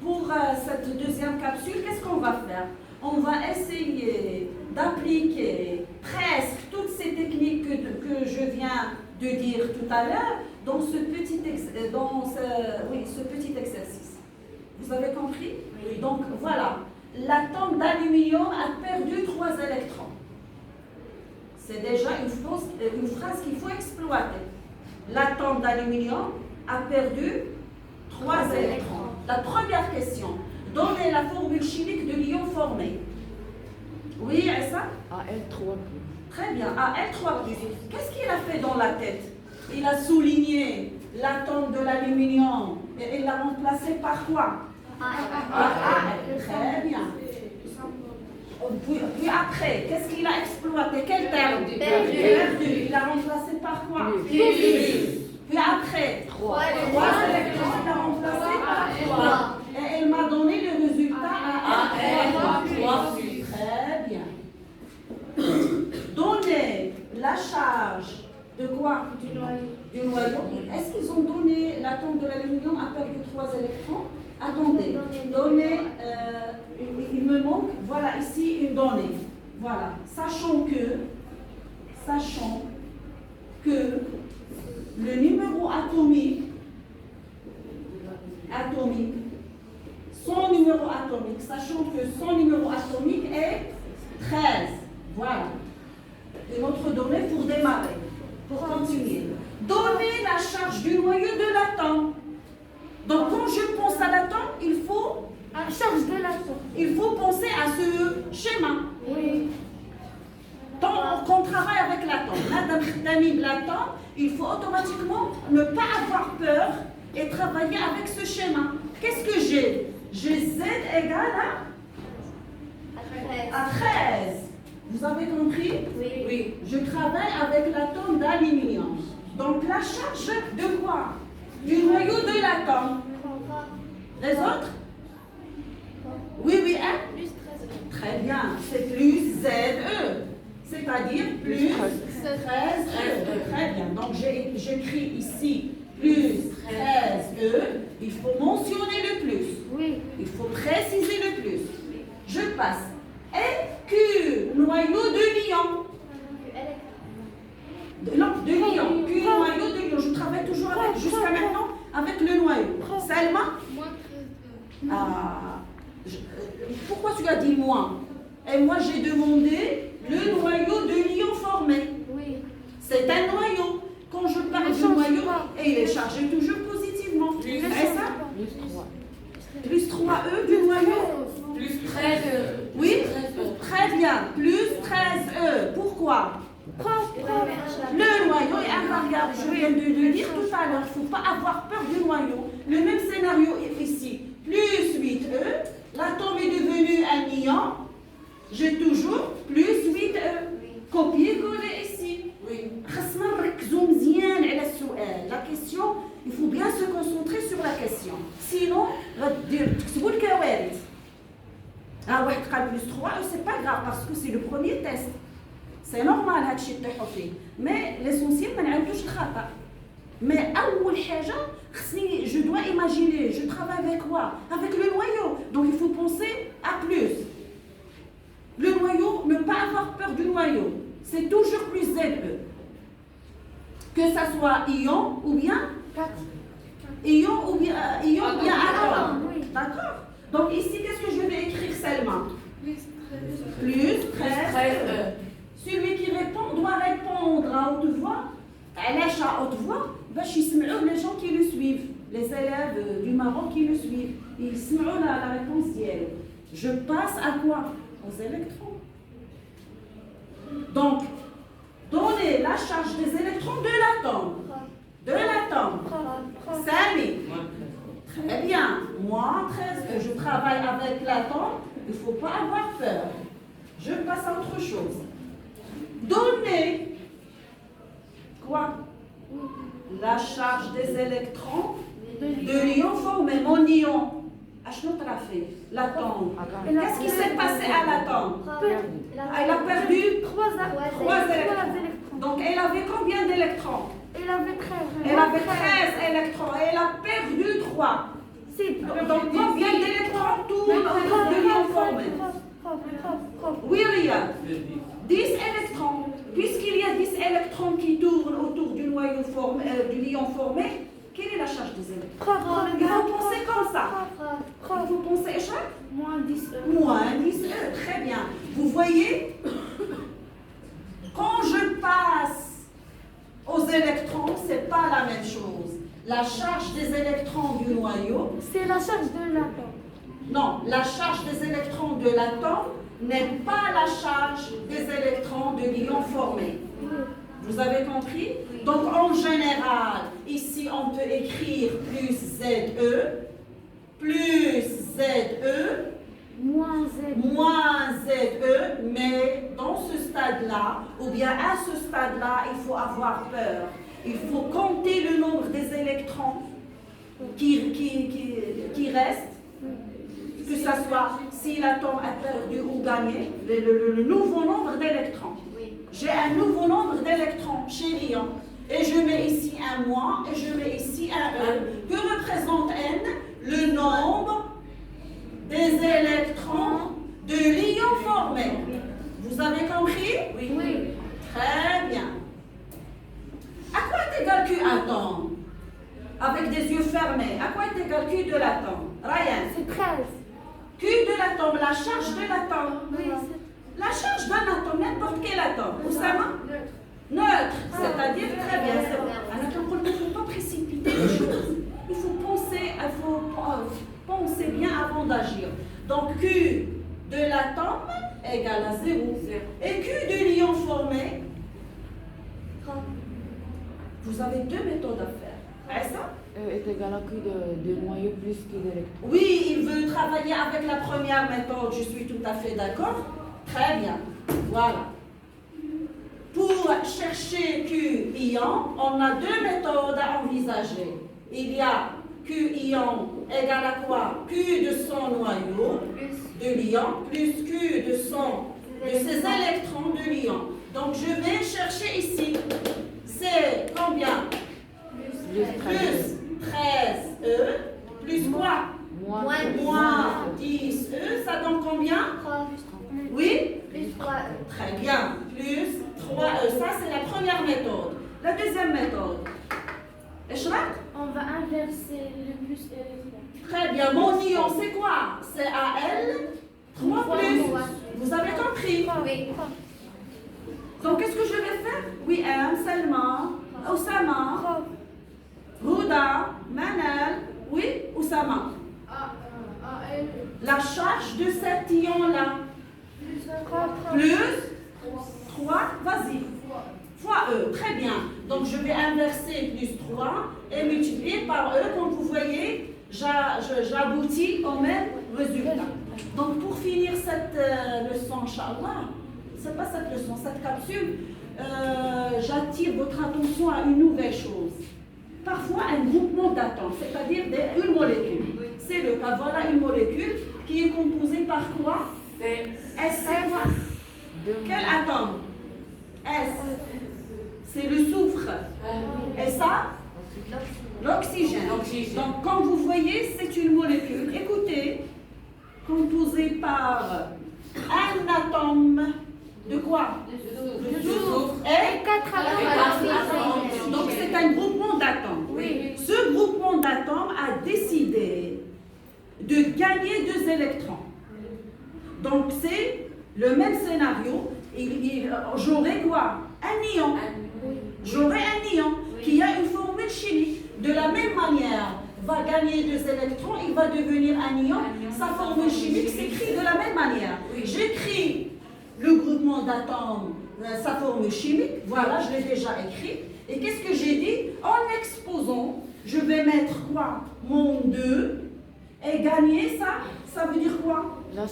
pour cette deuxième capsule, qu'est-ce qu'on va faire? On va essayer d'appliquer presque toutes ces techniques que je viens de dire tout à l'heure dans ce petit exercice. Vous avez compris? Oui. Donc voilà, l'atome d'aluminium a perdu 3 électrons. C'est déjà une phrase qu'il faut exploiter. L'atome d'aluminium a perdu 3 électrons. La première question, donnez la formule chimique de l'ion formé. Oui, Issa? Al3+. Très bien, Al3+. Qu'est-ce qu'il a fait dans la tête? Il a souligné l'atome de l'aluminium et il l'a remplacé par quoi? Très bien. Puis après, qu'est-ce qu'il a exploité? Quel terme? Perdu. Il a remplacé par quoi? Puis après, 3 électrons, il a remplacé par 3. Et il m'a donné le résultat à 3. Très bien. Donnez la charge de quoi? Du noyau. Est-ce qu'ils ont donné l'atome de l'aluminium a perdu 3 électrons? Attendez, donnez, il me manque, voilà ici une donnée. Voilà, sachant que le numéro atomique, son numéro atomique, sachant que son numéro atomique est 13. Voilà. Une autre donnée pour démarrer, pour continuer. Donnez la charge du noyau de l'atome. Donc quand je pense à l'atome, il faut penser à ce schéma. Oui. Tant qu'on travaille avec l'atome, il faut automatiquement ne pas avoir peur et travailler avec ce schéma. Qu'est-ce que j'ai? J'ai Z égale à 13. Vous avez compris? Oui. Je travaille avec l'atome d'aluminium. Donc la charge de quoi? Du noyau de l'atome. Les autres? Oui, hein? Plus 13. Très bien, c'est plus ZE, c'est-à-dire plus 13E. Très bien, donc j'écris ici plus 13E, il faut mentionner le plus. Oui. Il faut préciser le plus. Je passe. Et Q, noyau de l'ion. Non, de l'ion. Q, noyau de l'ion. Je travaille toujours jusqu'à maintenant avec le noyau. Salma? Pourquoi tu as dit moins? Et moi j'ai demandé le noyau de l'ion formé. Oui. C'est un noyau. Quand je parle du noyau, et il est chargé toujours positivement. Plus Est-ce ça? Plus 3. Plus 3E du noyau. Plus 13. Oui? Très bien. Plus 13E. Pourquoi? Le noyau est invariable. Je viens de le dire tout à l'heure. Il ne faut pas avoir peur du noyau. Le même scénario est ici. Plus 8E. L'atome est devenu un ion. J'ai toujours plus 8E. Copier-coller ici. Oui. La question, il faut bien se concentrer sur la question. Sinon, تكتبوا الكوارث. واحد قال plus 3, c'est pas grave parce que c'est le premier test. C'est normal هادشي تطيحوا فيه. Mais l'essentiel ما نعاودوش الخطأ. Mais أول حاجة خصني je dois imaginer, je travaille avec quoi? Avec le noyau. Donc il faut penser à plus. Le noyau, ne pas avoir peur du noyau. C'est toujours plus ZE. Que ça soit ion ou bien atome. D'accord? Donc ici, qu'est-ce que je vais écrire seulement? Plus 13. Celui qui répond doit répondre à haute voix. علاش à haute voix? باش يسمعوا les gens qui le suivent. Les élèves du Maroc qui le suivent. Ils يسمعوا la réponse ديالو. Je passe à quoi? Aux électrons. Donc, donnez la charge des électrons de l'atome. De l'atome. Samy. Très bien. Moi, 13, je travaille avec l'atome. Il ne faut pas avoir peur. Je passe à autre chose. Donnez quoi? La charge des électrons de l'ion formé. Mon ion. L'atome. Qu'est-ce qui s'est passé à l'atome? Elle a perdu 3 électrons. Donc elle avait combien d'électrons? Elle avait 13. Elle avait 13 électrons et elle a perdu 3. Donc combien d'électrons combien? 10 électrons. Puisqu'il y a 10 électrons qui tournent autour du noyau formé, du lion formé, quelle est la charge des électrons? Il faut penser comme ça. Il faut penser, échec? Moins 10 Moins 10 E. Très bien. Vous voyez, quand je passe aux électrons, ce n'est pas la même chose. La charge des électrons du noyau, C'est la charge de l'atome. non, la charge des électrons de l'atome n'est pas la charge des électrons de l'ion formé. Vous avez compris? Donc en général, ici on peut écrire plus ZE, Moins Z. moins ZE, mais dans ce stade-là, ou bien à ce stade-là, il faut avoir peur. Il faut compter le nombre des électrons qui restent, que ce soit si l'atome a perdu ou gagné, le nouveau nombre d'électrons. J'ai un nouveau nombre d'électrons chez l'ion. Et je mets ici un moins et je mets ici un E. Que représente N? Le nombre des électrons de l'ion formé. Vous avez compris? Oui. Très bien. À quoi est égal Q atome? Avec des yeux fermés. À quoi est égal Q de l'atome? Ryan. C'est 13. Q de l'atome, la charge de l'atome. Oui, La charge d'un atome, n'importe quel atome. Oussama? Neutre. C'est-à-dire, très bien. Un atome, il ne faut pas précipiter les choses. Il faut penser bien avant d'agir. Donc, Q de l'atome égale à 0. Et Q de l'ion formé, vous avez deux méthodes à faire. Est-ce ça? Est égal à Q de noyau plus Q d'électron. Oui, il veut travailler avec la première méthode, je suis tout à fait d'accord. Très bien. Voilà. Pour chercher Q ion, on a deux méthodes à envisager. Il y a Q ion égale à quoi? Q de son noyau de l'ion plus Q de ses électrons de l'ion. Donc je vais chercher ici. C'est combien? Plus 13E plus quoi? Moins 10E, ça donne combien? Oui? Très bien. Plus 3E. Ça, c'est la première méthode. La deuxième méthode. Echraq? On va inverser le plus électron. Très bien. Mon ion, c'est quoi? C'est AL 3 plus. Vous avez compris? Donc, qu'est-ce que je vais faire? Oui, Selma, Oussama, Houda, Manal, oui, Oussama. La charge de cet ion-là. Plus 3, vas-y. Fois E, très bien. Donc je vais inverser plus 3 et multiplier par E. Comme vous voyez, j'aboutis au même résultat. Donc pour finir cette leçon, Inch'Allah, c'est pas cette leçon, cette capsule, j'attire votre attention à une nouvelle chose. Parfois un groupement d'atomes, c'est-à-dire une molécule. C'est le cas, voilà une molécule qui est composée par quoi? S, c'est quoi? Quel atome? S. C'est le soufre. Et ça? L'oxygène. Donc, comme vous voyez, c'est une molécule, écoutez, composée par un atome de quoi? De soufre et 4 atomes. Donc, c'est un groupement d'atomes. Ce groupement d'atomes a décidé de gagner 2 électrons. Donc, c'est le même scénario. J'aurai quoi? Un ion. J'aurai un ion qui a une formule chimique. De la même manière, va gagner 2 électrons, il va devenir un ion. Sa formule chimique s'écrit de la même manière. J'écris le groupement d'atomes, sa formule chimique. Voilà, je l'ai déjà écrit. Et qu'est-ce que j'ai dit? En exposant, je vais mettre quoi? Mon 2 et gagner ça. Ça veut dire quoi?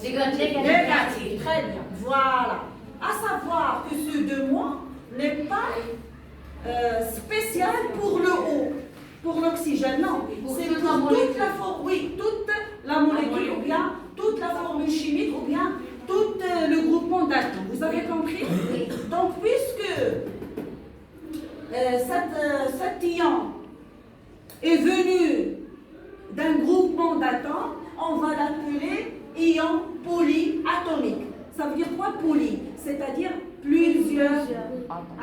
Négatif. Très bien. Voilà. À savoir que ce 2 moins n'est pas spécial pour le O, pour l'oxygène, non. C'est pour toute la molécule, ou bien toute la formule chimique, ou bien tout le groupement d'atomes. Vous avez compris? Donc, puisque cet ion est venu d'un groupement d'atomes, on va l'appeler ion polyatomique. Ça veut dire quoi, poly? c'est-à-dire plusieurs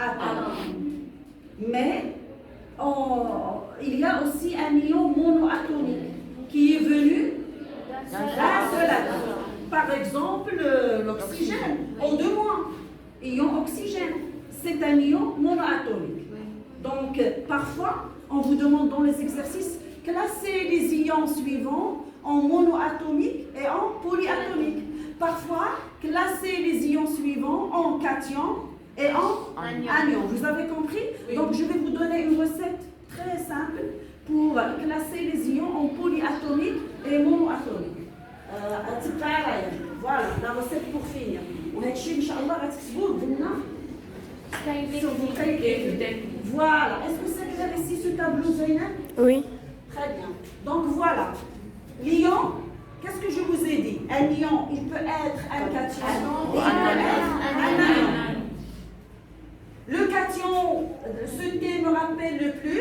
atomes. Mais il y a aussi un ion monoatomique qui est venu d'un seul atome. Par exemple, l'oxygène, O2-, ion oxygène, c'est un ion monoatomique. Donc, parfois, on vous demande dans les exercices, classer les ions suivants en monoatomique et en polyatomique. Parfois, classer les ions suivants en cation et en anion. Vous avez compris? Oui. Donc, je vais vous donner une recette très simple pour classer les ions en polyatomique et monoatomique. Voilà, la recette pour finir. Voilà. Est-ce que c'est clair ici ce tableau, Zainab? Oui. Très bien. Donc voilà. L'ion, qu'est-ce que je vous ai dit? Un ion, il peut être un cation ou un anion. Le cation, ce T me rappelle le plus,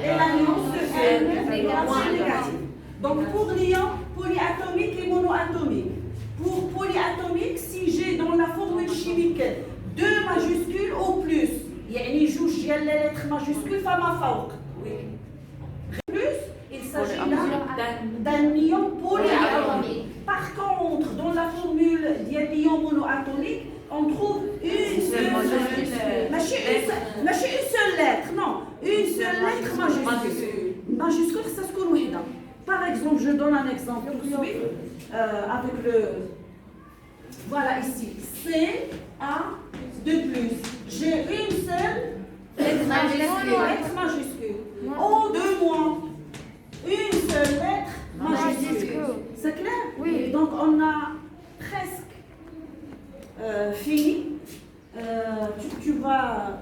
et l'anion, ce N me rappelle le négatif. Donc pour l'ion, polyatomique et monoatomique. Pour polyatomique, si j'ai dans la formule chimique 2 majuscules au plus, يعني جوج ديال les lettres majuscules فما فوق. Plus, il s'agit d'un ion polyatomique. Par contre, dans la formule de l'ion monoatomique, on trouve une seule lettre, non, une seule lettre majuscule. Majuscule, ça se connaît. Par exemple, je donne un exemple tout de suite avec le. Voilà ici, C, A, de plus. J'ai une seule lettre majuscule. O de-, une seule lettre majuscule. C'est clair? Oui. Donc on a presque fini. Tu vas